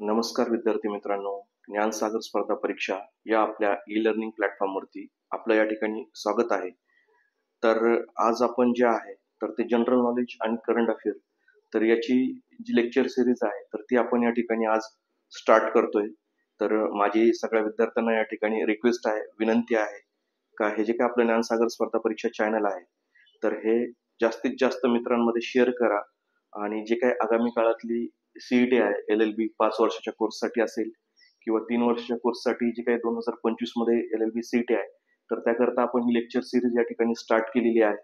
नमस्कार विद्यार्थी मित्रांनो. ज्ञानसागर स्पर्धा परीक्षा या आपल्या ई लर्निंग प्लॅटफॉर्मवरती आपलं या ठिकाणी स्वागत आहे. तर आज आपण जे आहे तर ते जनरल नॉलेज आणि करंट अफेअर तर याची जी लेक्चर सिरीज आहे तर ती आपण या ठिकाणी आज स्टार्ट करतोय. तर माझी सगळ्या विद्यार्थ्यांना या ठिकाणी रिक्वेस्ट आहे, विनंती आहे का हे जे काही आपलं ज्ञानसागर स्पर्धा परीक्षा चॅनल आहे तर हे जास्तीत जास्त मित्रांमध्ये शेअर करा. आणि जे काही आगामी काळातली सीईटी आहे, LLB 5 वर्षाच्या कोर्ससाठी असेल किंवा 3 वर्षाच्या कोर्ससाठी जी काही 2025 मध्ये LLB सीईटी आहे तर त्याकरता आपण ही लेक्चर सिरीज या ठिकाणी स्टार्ट केलेली आहे.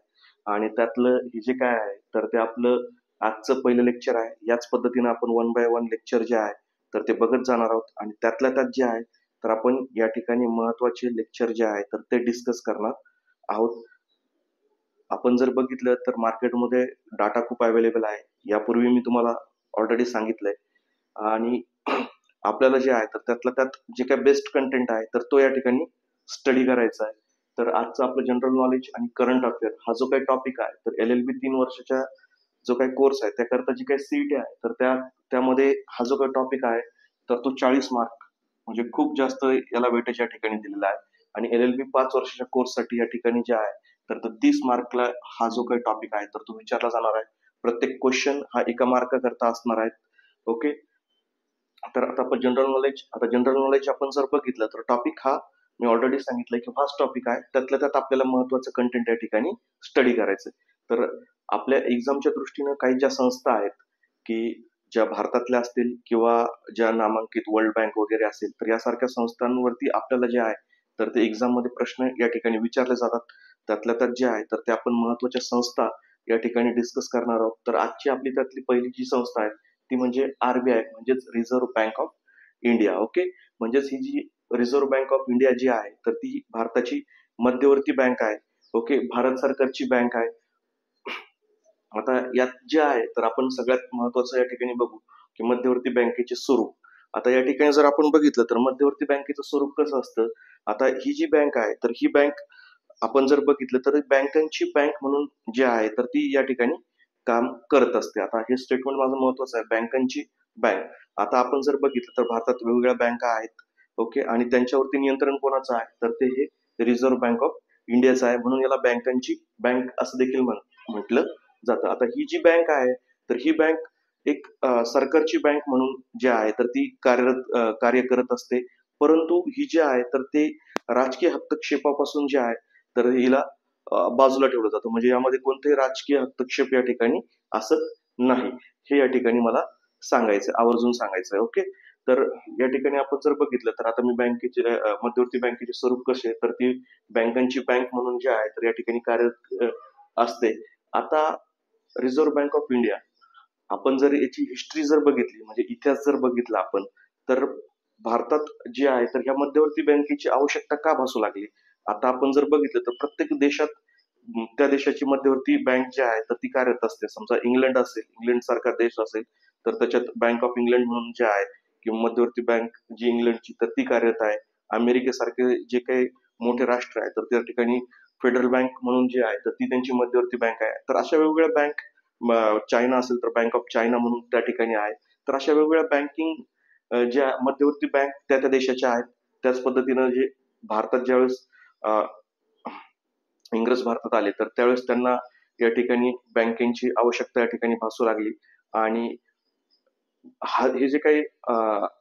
आणि त्यातलं हे जे काय आहे तर ते आपलं आजचं पहिलं लेक्चर आहे. याच पद्धतीनं आपण 1 बाय 1 लेक्चर जे आहे तर ते बघत जाणार आहोत. आणि त्यातल्या त्यात जे आहे तर आपण या ठिकाणी महत्वाचे लेक्चर जे आहे तर ते डिस्कस करणार आहोत. आपण जर बघितलं तर मार्केटमध्ये डाटा खूप अवेलेबल आहे, यापूर्वी मी तुम्हाला ऑलरेडी सांगितलंय. आणि आपल्याला जे आहे तर त्यातल्या त्यात जे काही बेस्ट कंटेंट आहे तर तो या ठिकाणी स्टडी करायचा आहे. तर आजचं आपलं जनरल नॉलेज आणि करंट अफेअर हा जो काही टॉपिक आहे तर LLB 3 वर्षाच्या जो काही कोर्स आहे त्याकरता जी काही सीईटी आहे तर त्यामध्ये हा जो काही टॉपिक आहे तर तो 40 मार्क म्हणजे खूप जास्त याला वेटेज या ठिकाणी दिलेला आहे. आणि LLB 5 वर्षाच्या कोर्ससाठी या ठिकाणी जे आहे तर 30 मार्कला हा जो काही टॉपिक आहे तर तो विचारला जाणार आहे. प्रत्येक क्वेश्चन हा एका मार्काकरता असणार आहे. ओके. तर आता जनरल नॉलेज आपण जर बघितलं तर टॉपिक हा मी ऑलरेडी सांगितलंय की फास्ट टॉपिक आहे. त्यातल्या त्यात आपल्याला महत्वाचं कंटेंट या ठिकाणी स्टडी करायचं. तर आपल्या एक्झामच्या दृष्टीनं काही ज्या संस्था आहेत की ज्या भारतातल्या असतील किंवा ज्या नामांकित वर्ल्ड बँक वगैरे असेल तर यासारख्या संस्थांवरती आपल्याला जे आहे तर ते एक्झाम मध्ये प्रश्न या ठिकाणी विचारले जातात. त्यातल्या त्यात जे आहे तर ते आपण महत्वाच्या संस्था या ठिकाणी डिस्कस करणार आहोत. तर आजची आपली त्यातली पहिली जी संस्था आहे ती म्हणजे RBI म्हणजेच reserve bank of India. Okay. म्हणजेच ही जी रिझर्व्ह बँक ऑफ इंडिया जी आहे तर ती भारताची मध्यवर्ती बँक आहे. ओके. भारत सरकारची बँक आहे. आता यात जे आहे तर आपण सगळ्यात महत्वाचं या ठिकाणी बघू की मध्यवर्ती बँकेचे स्वरूप. आता या ठिकाणी जर आपण बघितलं तर मध्यवर्ती बँकेचं स्वरूप कसं असतं. आता ही जी बँक आहे तर ही बँक आपण जर बघितलं तर बँकांची बँक म्हणून जे आहे तर ती या ठिकाणी काम करत असते. आता हे स्टेटमेंट माझं महत्वाचं आहे, बँकांची बँक. आता आपण जर बघितलं तर भारतात वेगवेगळ्या बँका आहेत. ओके. आणि त्यांच्यावरती नियंत्रण कोणाचं आहे तर ते हे रिझर्व्ह बँक ऑफ इंडियाचं आहे. म्हणून याला बँकांची बँक असं देखील म्हटलं जातं. आता ही जी बँक आहे तर ही बँक एक सरकारची बँक म्हणून जे आहे तर ती कार्य करत असते. परंतु ही जी आहे तर ते राजकीय हस्तक्षेपापासून जे आहे तर हिला बाजूला ठेवलं जातं. म्हणजे यामध्ये कोणतेही राजकीय हस्तक्षेप या ठिकाणी असत नाही. हे या ठिकाणी मला सांगायचं, आवर्जून सांगायचं आहे. ओके. तर या ठिकाणी आपण जर बघितलं तर आता मी मध्यवर्ती बँकेचे स्वरूप कसे तर ती बँकांची बँक म्हणून जे आहे तर या ठिकाणी कार्यरत असते. आता रिझर्व्ह बँक ऑफ इंडिया आपण जर याची हिस्ट्री जर बघितली म्हणजे इतिहास जर बघितला आपण तर भारतात जे आहे तर ह्या मध्यवर्ती बँकेची आवश्यकता का भासू लागली. आता आपण जर बघितलं तर प्रत्येक देशात त्या देशाची मध्यवर्ती बँक जी आहे तर ती कार्यरत असते. समजा इंग्लंड असेल, इंग्लंड सारखा देश असेल तर त्याच्यात बँक ऑफ इंग्लंड म्हणून जे आहे किंवा मध्यवर्ती बँक जी इंग्लंडची तर ती कार्यरत आहे. अमेरिकेसारखे जे काही मोठे राष्ट्र आहे तर त्या ठिकाणी फेडरल बँक म्हणून जे आहे तर ती त्यांची मध्यवर्ती बँक आहे. तर अशा वेगवेगळ्या बँक, चायना असेल तर बँक ऑफ चायना म्हणून त्या ठिकाणी आहे. तर अशा वेगवेगळ्या बँकिंग ज्या मध्यवर्ती बँक त्या त्या देशाच्या आहेत. त्याच पद्धतीनं जे भारतात ज्यावेळेस इंग्रज भारतात आले तर त्यावेळेस त्यांना या ठिकाणी बँकेची आवश्यकता या ठिकाणी भासू लागली. आणि हे जे काही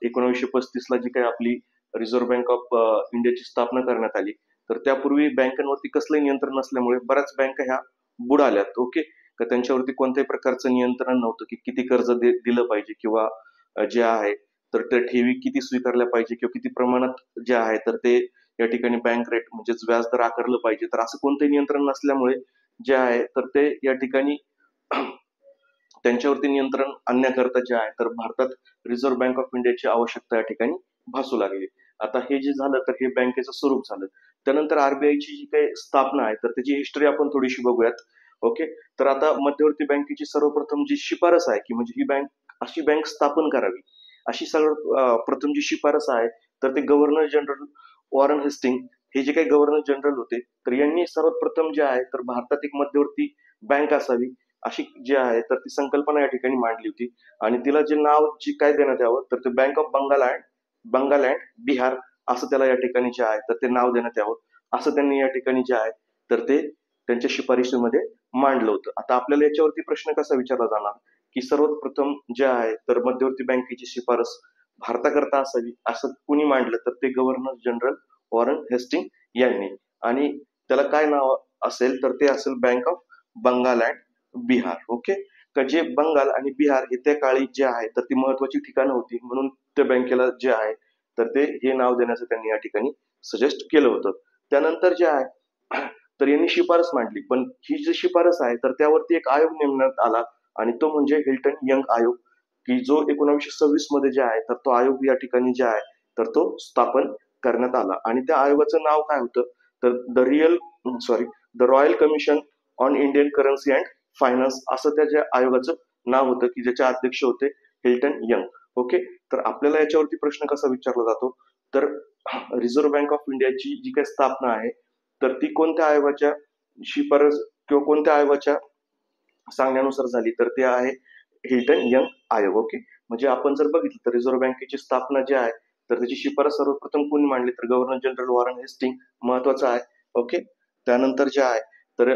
1935 ला जी काही आपली रिझर्व्ह बँक ऑफ इंडियाची स्थापना करण्यात आली तर त्यापूर्वी बँकांवरती कसलंही नियंत्रण नसल्यामुळे बऱ्याच बँका ह्या बुडाल्यात. ओके. तर त्यांच्यावरती कोणत्याही प्रकारचं नियंत्रण नव्हतं की किती कर्ज दिलं पाहिजे किंवा जे आहे तर त्या ठेवी किती स्वीकारल्या पाहिजे किंवा किती प्रमाणात जे आहे तर ते या ठिकाणी बँक रेट म्हणजेच व्याजदर आकारलं पाहिजे. तर असं कोणतंही नियंत्रण नसल्यामुळे जे आहे तर ते या ठिकाणी त्यांच्यावरती नियंत्रण आणण्याकरता जे आहे तर भारतात रिझर्व्ह बँक ऑफ इंडियाची आवश्यकता या ठिकाणी भासू लागली. आता हे जे झालं तर हे बँकेचं स्वरूप झालं. त्यानंतर RBIची जी काही स्थापना आहे तर त्याची हिस्ट्री आपण थोडीशी बघूयात. ओके. तर आता मध्यवर्ती बँकेची सर्वप्रथम जी शिफारस आहे की म्हणजे ही बँक अशी बँक स्थापन करावी अशी प्रथम जी शिफारस आहे तर ते गव्हर्नर जनरल वॉरन हेस्टिंग हे जे काही गव्हर्नर जनरल होते तर यांनी सर्वात प्रथम जे आहे तर भारतात एक मध्यवर्ती बँक असावी अशी जी आहे तर ती संकल्पना या ठिकाणी मांडली होती. आणि तिला जे नाव जी काय देण्यात यावं तर ते bank of Bengal and Bihar असं त्याला या ठिकाणी जे आहे तर ते नाव देण्यात यावं, असं त्यांनी या ठिकाणी जे आहे तर ते त्यांच्या शिफारशीमध्ये मांडलं होतं. आता आपल्याला याच्यावरती प्रश्न कसा विचारला जाणार, की सर्वप्रथम जे आहे तर मध्यवर्ती बँकेची शिफारस भारताकरता असावी असं कुणी मांडलं, तर ते गव्हर्नर जनरल वॉरन हेस्टिंग यांनी. आणि त्याला काय नाव असेल तर ते असेल bank of Bengal and Bihar. Okay. तर जे बंगाल आणि बिहार हे त्या काळी जे आहे तर ती महत्वाची ठिकाणं होती, म्हणून त्या बँकेला जे आहे तर ते हे नाव देण्याचं त्यांनी या ठिकाणी सजेस्ट केलं होतं. त्यानंतर जे आहे तर यांनी शिफारस मांडली, पण ही जी शिफारस आहे तर त्यावरती एक आयोग नेमण्यात आला, आणि तो म्हणजे हिल्टन यंग आयोग, की जो 1926 मध्ये जे आहे तर तो आयोग या ठिकाणी जे आहे तर तो स्थापन करण्यात आला. आणि त्या आयोगाचं नाव काय होतं तर the royal commission on Indian currency and finance असं त्या ज्या आयोगाचं नाव होतं, की ज्याचे अध्यक्ष होते हिल्टन यंग. ओके. तर आपल्याला याच्यावरती प्रश्न कसा विचारला जातो, तर रिझर्व्ह बँक ऑफ इंडियाची जी काही स्थापना आहे तर ती कोणत्या आयोगाच्या शिफारस किंवा कोणत्या आयोगाच्या सांगण्यानुसार झाली, तर ते आहे हिल्टन यंग आयोग. ओके. म्हणजे आपण जर बघितलं तर रिझर्व्ह बँकेची स्थापना जी आहे तर त्याची शिफारस सर्वप्रथम कोणी मांडली, तर गव्हर्नर जनरल वॉरन हेस्टिंग महत्वाचं आहे. ओके. त्यानंतर जे आहे तर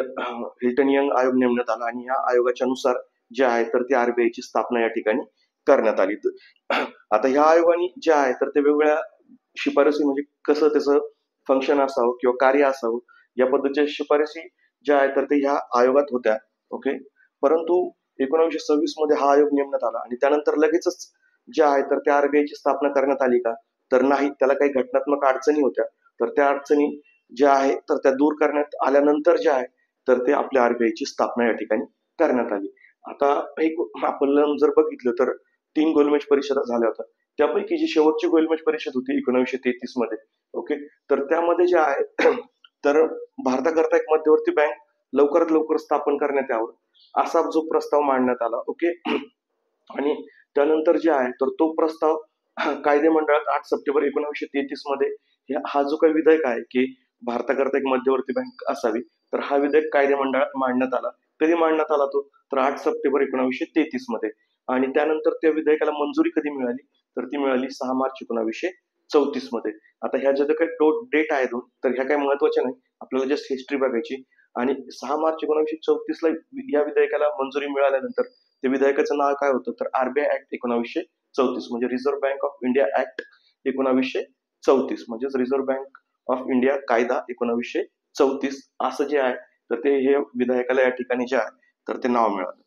हिल्टन यंग आयोग नेमण्यात आला, आणि या आयोगाच्या नुसार जे आहे तर ती आरबीआयची स्थापना या ठिकाणी करण्यात आली. आता ह्या आयोगाने जे आहे तर ते वेगवेगळ्या शिफारसी, म्हणजे कसं त्याचं फंक्शन असावं किंवा कार्य असावं या पद्धतीच्या शिफारसी ज्या आहेत तर ते ह्या आयोगात होत्या. ओके. परंतु 1926 मध्ये हा आयोग नेमण्यात आला, आणि त्यानंतर लगेचच जे आहे तर त्या आरबीआयची स्थापना करण्यात आली का, तर नाही, त्याला काही घटनात्मक अडचणी होत्या. तर त्या अडचणी ज्या आहे तर त्या दूर करण्यात आल्यानंतर जे आहे तर ते आपल्या आरबीआयची स्थापना या ठिकाणी करण्यात आली. आता एक आपण जर बघितलं तर 3 गोलमेज परिषदा झाल्या होत्या. त्यापैकी जी शेवटची गोलमेज परिषद होती 1933 मध्ये. ओके. तर त्यामध्ये जे आहे तर भारताकरता एक मध्यवर्ती बँक लवकरात लवकर स्थापन करण्यात यावं असा जो प्रस्ताव मांडण्यात आला. ओके. आणि त्यानंतर जे आहे तर तो प्रस्ताव कायदे मंडळात 8 सप्टेंबर 1933 मध्ये हा जो काही विधेयक आहे की भारताकरता एक मध्यवर्ती बँक असावी, तर हा विधेयक कायदे मंडळात मांडण्यात आला. कधी मांडण्यात आला तो, तर 8 सप्टेंबर 1933 मध्ये. आणि त्यानंतर त्या विधेयकाला मंजुरी कधी मिळाली, तर ती मिळाली 6 मार्च 1934 मध्ये. आता ह्या ज्या काही डेट आहेत तर ह्या काही महत्वाच्या नाही, आपल्याला जस्ट हिस्ट्री बघायची. आणि 6 मार्च 1934 ला या विधेयकाला मंजुरी मिळाल्यानंतर त्या विधेयकाचं नाव काय होतं, तर आरबीआय ऍक्ट 1934, म्हणजे reserve bank of India act 1934, म्हणजेच रिझर्व्ह बँक ऑफ इंडिया कायदा 1934 असं जे आहे तर ते हे विधेयकाला या ठिकाणी जे आहे तर ते नाव मिळालं.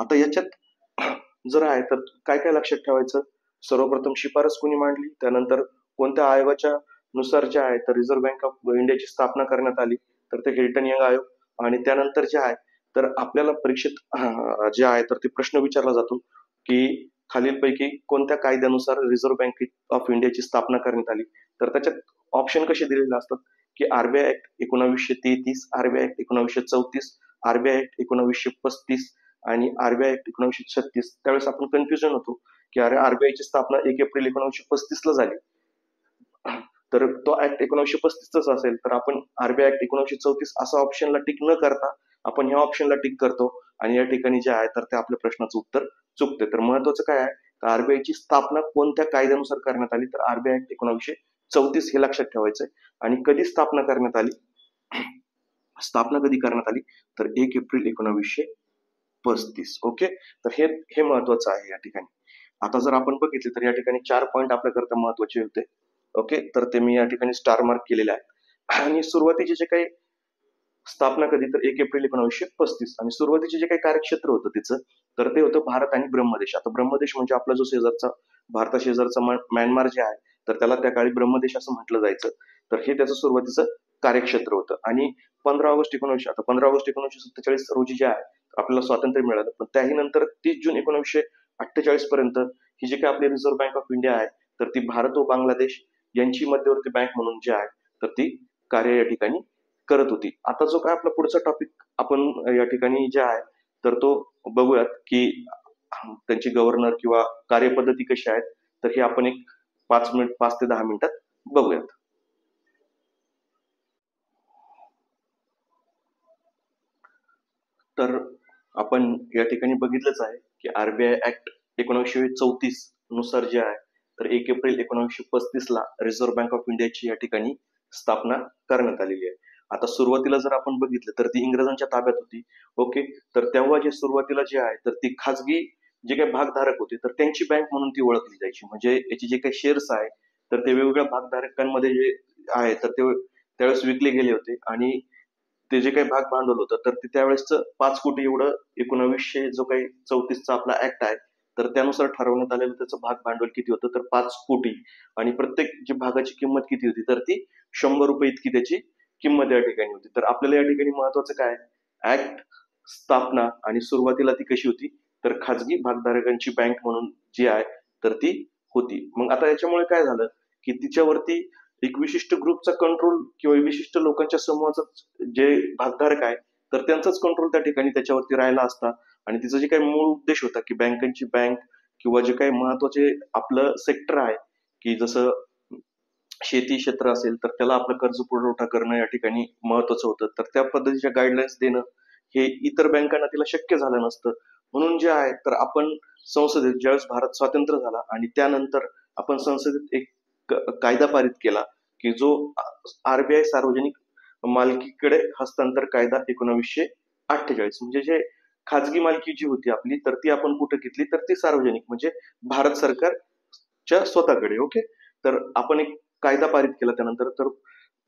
आता याच्यात जर आहे तर काय काय लक्षात ठेवायचं, सर्वप्रथम शिफारस कोणी मांडली, त्यानंतर कोणत्या आयोगाच्या नुसार जे आहे तर रिझर्व्ह बँक ऑफ इंडियाची स्थापना करण्यात आली, तर ते हिल्टन यंग आयोग. आणि त्यानंतर जे आहे तर आपल्याला परीक्षेत जे आहे तर ते प्रश्न विचारला जातो की खालीलपैकी कोणत्या कायद्यानुसार रिझर्व्ह बँक ऑफ इंडियाची स्थापना करण्यात आली, तर त्याच्यात ऑप्शन कसे दिलेले असतात की RBI act 1933, RBI act 1934, RBI act 1935 आणि आरबीआय ऍक्ट 1936. त्यावेळेस आपण कन्फ्युजन होतो की अरे आरबीआयची स्थापना 1 एप्रिल 1935 ला झाली, तर तो ऍक्ट 1935च असेल, तर आपण आरबीआय ऍक्ट 1934 असा ऑप्शनला टिक न करता आपण ह्या ऑप्शनला टिक करतो, आणि या ठिकाणी जे आहे तर ते आपल्या प्रश्नाचं उत्तर चुकते. तर महत्वाचं काय आहे, तर आरबीआयची स्थापना कोणत्या कायद्यानुसार करण्यात आली, तर आरबीआय ऍक्ट 1934 हे लक्षात ठेवायचंय. आणि कधी स्थापना करण्यात आली, स्थापना कधी करण्यात आली, तर 1 एप्रिल 1935. ओके. तर हे महत्वाचं आहे या ठिकाणी. आता जर आपण बघितले तर या ठिकाणी 4 पॉईंट आपल्याकरता महत्वाचे होते. ओके. तर ते मी या ठिकाणी स्टार मार्क केलेले आहे. आणि सुरुवातीचे जे काही स्थापना कधी, तर 1 एप्रिल 1935. आणि सुरुवातीचे जे काही कार्यक्षेत्र होतं तिचं, तर ते होतं भारत आणि ब्रह्मदेश. आता ब्रह्मदेश म्हणजे आपला जो शेजारचा भारता शेजारचा म्यानमार जे आहे तर त्याला त्या काळी ब्रह्मदेश असं म्हटलं जायचं. तर हे त्याचं सुरुवातीचं कार्यक्षेत्र होतं. आणि 15 ऑगस्ट 1947 रोजी जे आहे आपल्याला स्वातंत्र्य मिळालं, पण त्याही नंतर 30 जून 1948 पर्यंत ही जी काही आपली रिझर्व्ह बँक ऑफ इंडिया आहे तर ती भारत व बांगलादेश यांची मध्यवर्ती बँक म्हणून जी आहे तर ती कार्य या ठिकाणी करत होती. आता जो काय आपला पुढचा टॉपिक आपण या ठिकाणी जे आहे तर तो बघूयात की त्यांची गव्हर्नर किंवा कार्यपद्धती कशी आहेत, तर हे आपण एक 5 ते 10 मिनिटात बघूयात. तर आपण या ठिकाणी बघितलंच आहे की आरबीआय ऍक्ट 1934 नुसार जे आहे तर 1 एप्रिल 1935 ला रिझर्व्ह बँक ऑफ इंडियाची या ठिकाणी स्थापना करण्यात आलेली आहे. आता सुरुवातीला जर आपण बघितलं तर ती इंग्रजांच्या ताब्यात होती. ओके, तर तेव्हा जे सुरुवातीला जे आहे तर ती खाजगी जे काही भागधारक होते तर त्यांची बँक म्हणून ती ओळखली जायची. म्हणजे याचे जे काही शेअर्स आहे तर ते वेगवेगळ्या भागधारकांमध्ये जे आहे तर ते त्यावेळेस विकले गेले होते आणि ते जे काही भाग भांडवल होतं तर ते त्यावेळेसचं 5 कोटी एवढं 1934चा आपला ऍक्ट आहे तर त्यानुसार ठरवण्यात आलेलं त्याचं भाग भांडवल किती होतं तर 5 कोटी. आणि प्रत्येक जी भागाची किंमत किती होती तर ती 100 रुपये इतकी त्याची किंमत या ठिकाणी होती. तर आपल्याला या ठिकाणी महत्वाचं काय, ऍक्ट, स्थापना आणि सुरुवातीला ती कशी होती तर खाजगी भागधारकांची बँक म्हणून जी आहे तर ती होती. मग आता याच्यामुळे काय झालं की तिच्यावरती एक विशिष्ट ग्रुपचा कंट्रोल किंवा विशिष्ट लोकांच्या समूहाचा जे भागधारक आहे तर त्यांचाच कंट्रोल त्या ठिकाणी त्याच्यावरती राहिला असता. आणि तिचा जे काही मूळ उद्देश होता की बँकांची बँक किंवा जे काही महत्वाचे आपलं सेक्टर आहे की जसं शेती क्षेत्र असेल तर त्याला आपलं कर्ज पुरवठा करणं या ठिकाणी महत्वाचं होतं. तर त्या पद्धतीच्या गाईडलाईन्स देणं हे इतर बँकांना तिला शक्य झालं नसतं. म्हणून जे आहे तर आपण संसदेत ज्यावेळेस भारत स्वतंत्र झाला आणि त्यानंतर आपण संसदेत एक कायदा पारित केला की जो आरबीआय सार्वजनिक मालकीकडे हस्तांतर कायदा 1948. म्हणजे जे खाजगी मालकी जी होती आपली तर ती आपण कुठे घेतली तर ती सार्वजनिक म्हणजे भारत सरकारच्या स्वतःकडे. ओके, तर आपण एक कायदा पारित केला त्यानंतर तर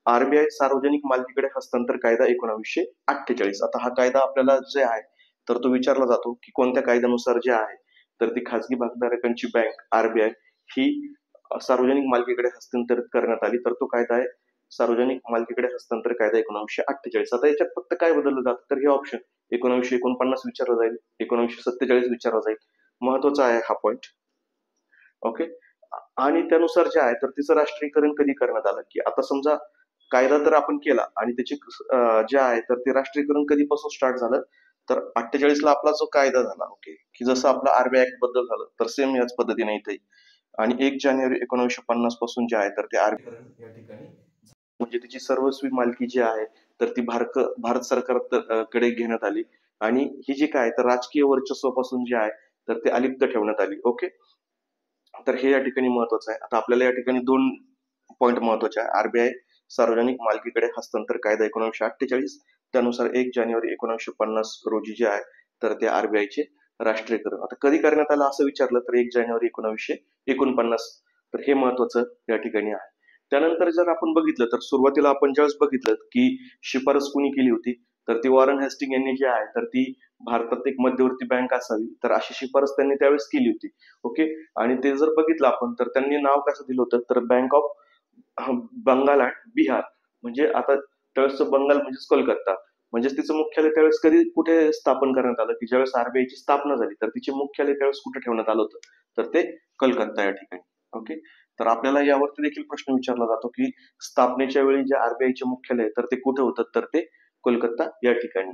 आरबीआय सार्वजनिक मालकीकडे हस्तांतर कायदा 1948. आता हा कायदा आपल्याला जे आहे तर तो विचारला जातो की कोणत्या कायद्यानुसार जे आहे तर ती खाजगी भागधारकांची बँक आरबीआय ही सार्वजनिक मालकीकडे हस्तांतरित करण्यात आली. तर तो कायदा आहे सार्वजनिक मालकीकडे हस्तांतर कायदा 1948. आता याच्यात फक्त काय बदललं जातं तर हे ऑप्शन 1949 विचारला जाईल, 1947 विचारला जाईल. महत्वाचा आहे हा पॉइंट. ओके, आणि त्यानुसार जे आहे तर तिचं राष्ट्रीयकरण कधी करण्यात आलं की आता समजा कायदा तर आपण केला आणि त्याची जे आहे तर ते राष्ट्रीयकरण कधीपासून स्टार्ट झालं तर 48 ला आपला जो कायदा झाला. ओके, की जसं आपला आरबीआय ऍक्ट बद्दल झालं तर सेम याच पद्धतीने इथे. आणि 1 जानेवारी 1950 पासून जे आहे तर ते आरबीआय या ठिकाणी म्हणजे तिची सर्वस्वी मालकी जी आहे तर ती भारत सरकार कडे घेण्यात आली. आणि ही जी काय तर राजकीय वर्चस्वापासून जे आहे तर ते अलिप्त ठेवण्यात आली. ओके, तर हे या ठिकाणी महत्वाचं आहे. आता आपल्याला या ठिकाणी 2 पॉइंट महत्वाचे आहे. आरबीआय सार्वजनिक मालकीकडे हस्तांतर कायदा 1948 त्यानुसार 1 जानेवारी 1950 रोजी जे आहे तर ते आरबीआयचे राष्ट्रीयकरण आता कधी करण्यात आलं असं विचारलं तर 1 जानेवारी 1949. तर हे महत्वाचं या ठिकाणी आहे. त्यानंतर जर आपण बघितलं तर सुरुवातीला आपण ज्यावेळेस बघितलं की शिफारस कुणी केली होती तर ती वॉरन हेस्टिंग यांनी जी आहे तर ती भारतात एक मध्यवर्ती बँक असावी तर अशी शिफारस त्यांनी त्यावेळेस केली होती. ओके, आणि ते जर बघितलं आपण तर त्यांनी नाव कसं दिलं होतं तर bank of Bengal and Bihar. म्हणजे आता त्यावेळेसचं बंगाल म्हणजेच कोलकाता. म्हणजेच तिचं मुख्यालय त्यावेळेस कधी कुठे स्थापन करण्यात आलं की ज्यावेळेस आरबीआयची स्थापना झाली तर तिचे मुख्यालय त्यावेळेस कुठे ठेवण्यात आलं होतं तर ते कलकत्ता या ठिकाणी. ओके, तर आपल्याला यावरती देखील प्रश्न विचारला जातो की स्थापनेच्या वेळी जे आरबीआयचे मुख्यालय तर ते कुठे होतं तर ते कोलकाता या ठिकाणी.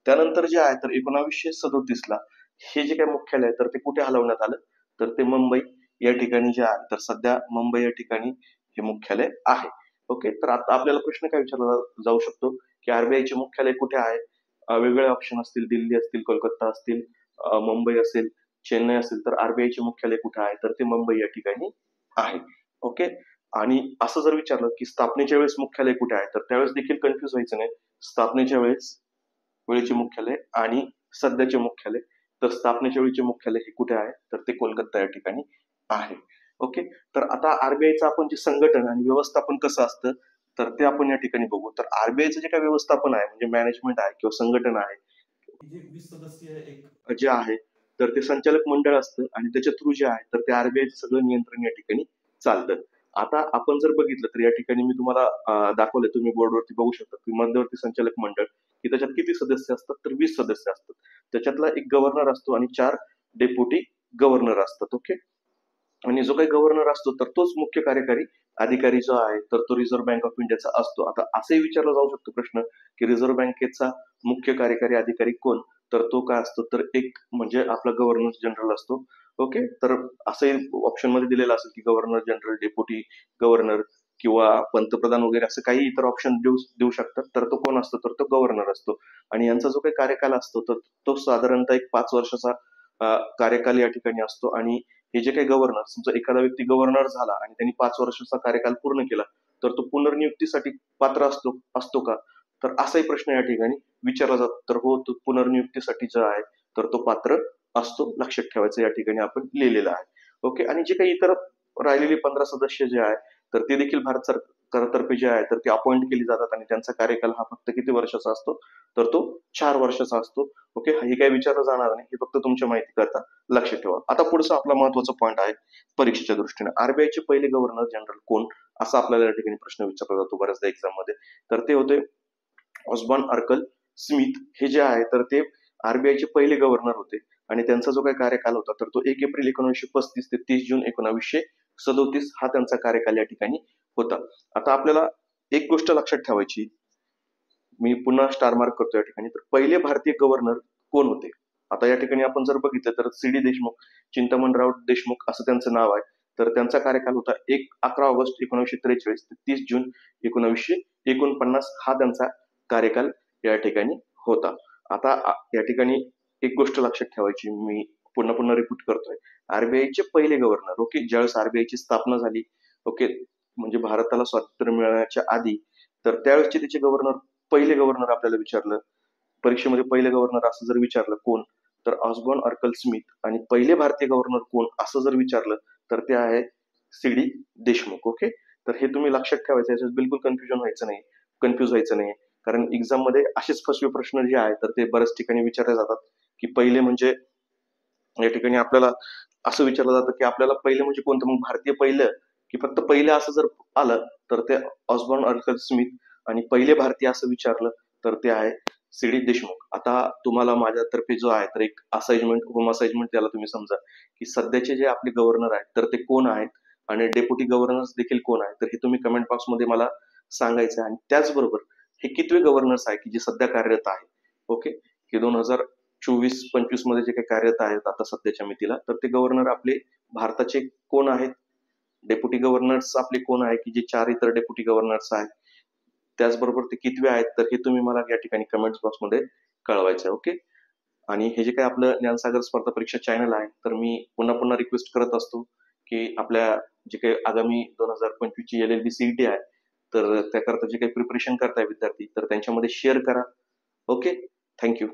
त्यानंतर जे आहे तर 1937 ला हे जे काही मुख्यालय आहे तर ते कुठे हलवण्यात आलं तर ते मुंबई या ठिकाणी जे आहे तर सध्या मुंबई या ठिकाणी हे मुख्यालय आहे. ओके, तर आता आपल्याला प्रश्न काय विचारला जाऊ शकतो की आरबीआयचे मुख्यालय कुठे आहे. वेगवेगळे ऑप्शन असतील, दिल्ली असतील, कोलकाता असतील, मुंबई असेल, चेन्नई असेल. तर आरबीआयचे मुख्यालय कुठे आहे तर ते मुंबई या ठिकाणी आहे. ओके, आणि असं जर विचारलं की स्थापनेच्या वेळेस मुख्यालय कुठे आहे तर त्यावेळेस देखील कन्फ्युज व्हायचं नाही. स्थापनेच्या वेळेचे मुख्यालय आणि सध्याचे मुख्यालय तर स्थापनेच्या वेळीचे मुख्यालय हे कुठे आहे तर ते कोलकाता या ठिकाणी आहे. ओके, तर आता आरबीआयचं आपण जे संघटन आणि व्यवस्थापन कसं असतं तर ते आपण या ठिकाणी बघू. तर आरबीआयचं जे काही व्यवस्थापन आहे म्हणजे मॅनेजमेंट आहे किंवा संघटन आहे जे 20 सदस्यीय एक जे आहे तर ते संचालक मंडळ असतं आणि त्याच्या थ्रू जे आहे तर ते आरबीआयचं सगळं नियंत्रण या ठिकाणी चालतं. आता आपण जर बघितलं तर या ठिकाणी मी तुम्हाला दाखवलं, तुम्ही बोर्डवरती बघू शकता की मध्यवर्ती संचालक मंडळ की त्याच्यात किती सदस्य असतात तर 20 सदस्य असतात. त्याच्यातला एक गव्हर्नर असतो आणि 4 डेप्युटी गव्हर्नर असतात. ओके, आणि जो काही गव्हर्नर असतो तर तोच मुख्य कार्यकारी अधिकारी जो आहे तर तो रिझर्व्ह बँक ऑफ इंडियाचा असतो. आता असंही विचारला जाऊ शकतो प्रश्न की रिझर्व्ह बँकेचा मुख्य कार्यकारी अधिकारी कोण तर तो काय असतो तर एक म्हणजे आपला गव्हर्नर जनरल असतो. ओके, तर असंही ऑप्शन मध्ये दिलेलं असेल की गव्हर्नर जनरल, डेप्युटी गव्हर्नर किंवा पंतप्रधान वगैरे असं काही इतर ऑप्शन देऊ देऊ शकतात, तर तो कोण असतो, तर तो गव्हर्नर असतो. आणि यांचा जो काही कार्यकाल असतो तर तो साधारणतः एक 5 वर्षाचा कार्यकाल या ठिकाणी असतो. आणि हे जे काही गव्हर्नर, समजा एखादा व्यक्ती गव्हर्नर झाला आणि त्यांनी 5 वर्षाचा कार्यकाल पूर्ण केला, तर तो पुनर्नियुक्तीसाठी पात्र असतो असतो का, तर असाही प्रश्न या ठिकाणी विचारला जातो. तर हो, तो पुनर्नियुक्तीसाठी जो आहे तर तो पात्र असतो. लक्षात ठेवायचं या ठिकाणी आपण लिहिलेलं आहे. ओके. आणि जे काही इतर राहिलेले 15 सदस्य जे आहे तर ते देखील भारत सरकारतर्फे जे आहे तर ते अपॉइंट केली जातात आणि त्यांचा कार्यकाल हा फक्त किती वर्षाचा असतो, तर तो 4 वर्षाचा असतो. ओके. हे काही विचारलं जाणार नाही, हे फक्त तुमच्या माहिती करता लक्षात ठेवा. आता पुढचा आपला महत्वाचा पॉईंट आहे परीक्षेच्या दृष्टीने, आरबीआयचे पहिले गव्हर्नर जनरल कोण, असा आपल्याला या ठिकाणी प्रश्न विचारला जातो बऱ्याचदा एक्झाम मध्ये. तर ते होते ऑस्बॉर्न अर्कल स्मिथ. हे जे आहे तर ते आरबीआयचे पहिले गव्हर्नर होते आणि त्यांचा जो काही कार्यकाल होता तर तो 1 एप्रिल 1935 ते 30 जून 1937 हा त्यांचा कार्यकाल या ठिकाणी होता. आता आपल्याला एक गोष्ट लक्षात ठेवायची, मी पुन्हा स्टार मार्क करतो या ठिकाणी, तर पहिले भारतीय गव्हर्नर कोण होते. आता या ठिकाणी आपण जर बघितलं तर सी डी देशमुख, चिंतामणराव देशमुख असं त्यांचं नाव आहे. तर त्यांचा कार्यकाल होता 11 ऑगस्ट 1943 ते 30 जून 1949 हा त्यांचा कार्यकाल या ठिकाणी होता. आता या ठिकाणी एक गोष्ट लक्षात ठेवायची, मी पुन्हा पुन्हा रिपीट करतोय. आरबीआयचे पहिले गव्हर्नर, ओके, ज्यावेळेस आरबीआयची स्थापना झाली, ओके, म्हणजे भारताला स्वातंत्र्य मिळण्याच्या आधी, तर त्यावेळेसचे तिचे गव्हर्नर, पहिले गव्हर्नर आपल्याला विचारलं परीक्षेमध्ये, पहिले गव्हर्नर असं जर विचारलं कोण, तर ऑस्बॉर्न अर्कल स्मिथ. आणि पहिले भारतीय गव्हर्नर कोण असं जर विचारलं तर ते आहे सी डी देशमुख. ओके. तर हे तुम्ही लक्षात ठेवायचं, याच्यात बिलकुल कन्फ्युज व्हायचं नाही. कारण एक्झाम मध्ये असेच फसवे प्रश्न जे आहेत तर ते बऱ्याच ठिकाणी विचारले जातात, की पहिले म्हणजे, या ठिकाणी आपल्याला असं विचारलं जातं की आपल्याला पहिले म्हणजे कोणतं, मग भारतीय पहिलं की फक्त पहिले असं जर आलं तर ते ऑस्बॉर्न अर्कल स्मिथ. आणि पहिले भारतीय असं विचारलं तर ते आहे सी डी देशमुख. आता तुम्हाला माझ्यातर्फे जो आहे तर एक असाइनमेंट, होम असाइनमेंट त्याला तुम्ही समजा, की सध्याचे जे आपले गव्हर्नर आहेत तर ते कोण आहेत आणि डेप्युटी गव्हर्नर्स देखील कोण आहेत, तर हे तुम्ही कमेंट बॉक्समध्ये मला सांगायचं आहे. आणि त्याचबरोबर हे कितवे गव्हर्नर्स आहे की जे सध्या कार्यरत आहे. ओके. की 2024-25 मध्ये जे काही कार्यरत आहेत आता सध्याच्या मितीला, तर ते गव्हर्नर आपले भारताचे कोण आहेत, डेप्युटी गव्हर्नर्स आपले कोण आहे की जे 4 इतर डेप्युटी गव्हर्नर्स आहेत, त्याचबरोबर ते कितवे आहेत, तर हे तुम्ही मला या ठिकाणी कमेंट्स बॉक्समध्ये कळवायचं आहे. ओके. आणि हे जे काही आपलं ज्ञानसागर स्पर्धा परीक्षा चॅनल आहे, तर मी पुन्हा पुन्हा रिक्वेस्ट करत असतो की आपल्या जे काही आगामी 2025 ची LLB CET आहे, तर त्याकरता जे काही प्रिपरेशन करताय विद्यार्थी, तर त्यांच्यामध्ये शेअर करा. ओके. थँक्यू.